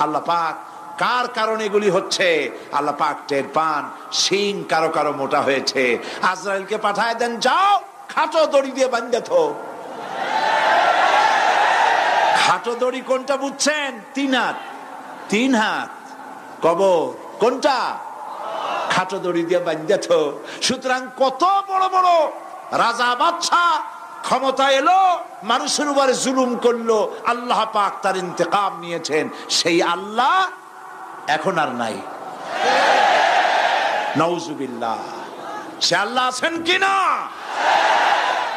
আল্লাহ পাক কার কারণে এগুলি হচ্ছে আল্লাহ পাক টের পান। শিং কারো কারো মোটা হয়েছে, আজরাইলকে পাঠায় দেন, যাও খাটো দড়ি দিয়ে বাঁধে থো। খাটো দড়ি কোনটা বুঝছেন? 3 হাত, 3 হাত কবর কোনটা? খাটো দড়ি দিয়ে বাঁধে থো। সুতরাং কত বড় বড় রাজা বাদশা ক্ষমতা এলো, মানুষের উপরে জুলুম করলো, আল্লাহ পাক তার ইন্তেকাম নিয়েছেন। সেই আল্লাহ এখন আর নাই, নাউজুবিল্লাহ। সে আল্লাহ আছেন কিনা?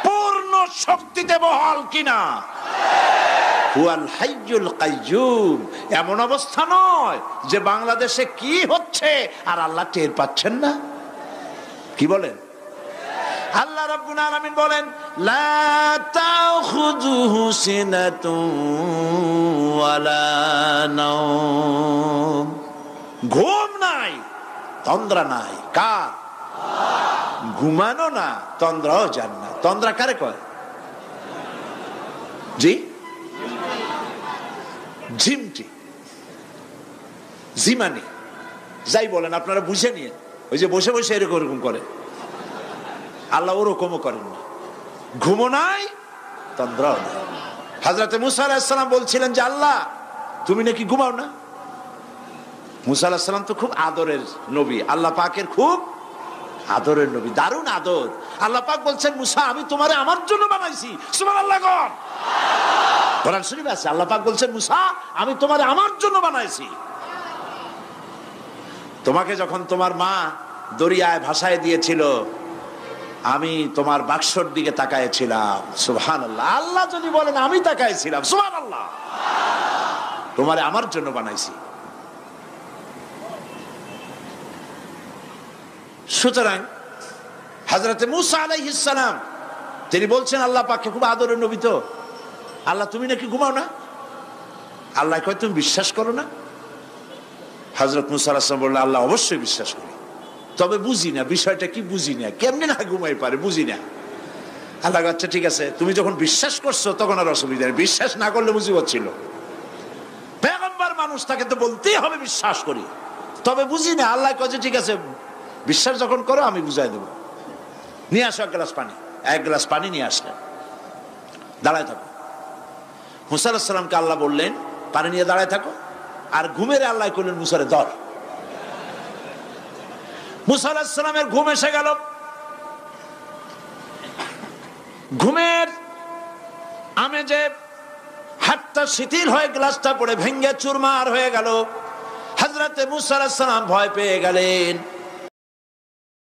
পূর্ণ শক্তিতে বহাল কিনা? হুয়াল হাইয়ুল কাইয়্যুম। এমন অবস্থা নয় যে বাংলাদেশে কি হচ্ছে আর আল্লাহ টের পাচ্ছেন না। কি বলেন? আল্লাহ রাব্বুল আলামিন বলেন, লা তাখুযুহু সিনাতুন ওয়ালা নাওম। ঘুম নাই, তন্দ্রা নাই। কার? ঘুমানো না, তন্দ্রাও যান না। তন্দ্রা কারে কয়? জি, ঝিমটি, জিমানি, যাই বলেন আপনারা বুঝে নিয়ে। ওই যে বসে বসে এরকম করে, আল্লাহ ওরকমও করেন না। ঘুমো নাই, তন্দ্রাও নাই। হযরত মুসা আলাইহিস সালাম বলছিলেন যে আল্লাহ তুমি নাকি ঘুমাও না। মুসা আলাইহিস সালাম তো খুব আদরের নবী, আল্লাহ পাকের খুব আদরের নবী, দারুণ আদর। আল্লাহ পাক বলছেন, মুসা আমি তোমারে আমার জন্য বানাইছি। সুবহানাল্লাহ। কোরআন শরীফে আছে, আল্লাহ পাক বলছেন, মুসা আমি তোমারে আমার জন্য বানাইছি। তোমাকে যখন তোমার মা দরিয়ায় ভাসায় দিয়েছিল, আমি তোমার বাক্সর দিকে তাকাইছিলাম। সুবহানাল্লাহ। আল্লাহ যদি বলেন আমি তাকাইছিলাম, সুবহানাল্লাহ। তোমারে আমার জন্য বানাইছি। সুতরাং হযরত মুসা আলাইহিস সালাম তিনি বলছেন আল্লাহ পাককে খুব আদরের নবী, তো আল্লাহ তুমি নাকি ঘুমাও না। আল্লাহ কয় তুমি বিশ্বাস করো না। হযরত মুসা আলাইহিস সালাম বললেন, আল্লাহ অবশ্যই বিশ্বাস করি, তবে বুঝি না বিষয়টা কি, বুঝি না কেমনে না ঘুমাই পারে, বুঝি না। আল্লাহ আচ্ছা ঠিক আছে, তুমি যখন বিশ্বাস করছো তখন আর অসুবিধা নেই, বিশ্বাস না করলে মুসিবত ছিল। পয়গম্বর মানুষ, তাকে তো বলতেই হবে বিশ্বাস করি, তবে বুঝি না। আল্লাহ কয় ঠিক আছে, বিশ্বাস যখন করো আমি বুঝাই দেবো। নিয়ে আসো এক গ্লাস পানি। এক গ্লাস পানি নিয়ে আসলেন, দাঁড়ায় থাকো। মুসা আলাইহিস সালামকে আল্লাহ বললেন পানি নিয়ে দাঁড়ায় থাকো, আর ঘুমের আল্লাহ করলেন মুসারে ধর। মুসা আলাইহিস সালামের ঘুম এসে গেল। ঘুমের আমেজে হাতটা শিথিল হয়ে গ্লাসটা পড়ে ভেঙ্গে চুরমার হয়ে গেল। হযরত মুসা আলাইহিস সালাম ভয় পেয়ে গেলেন।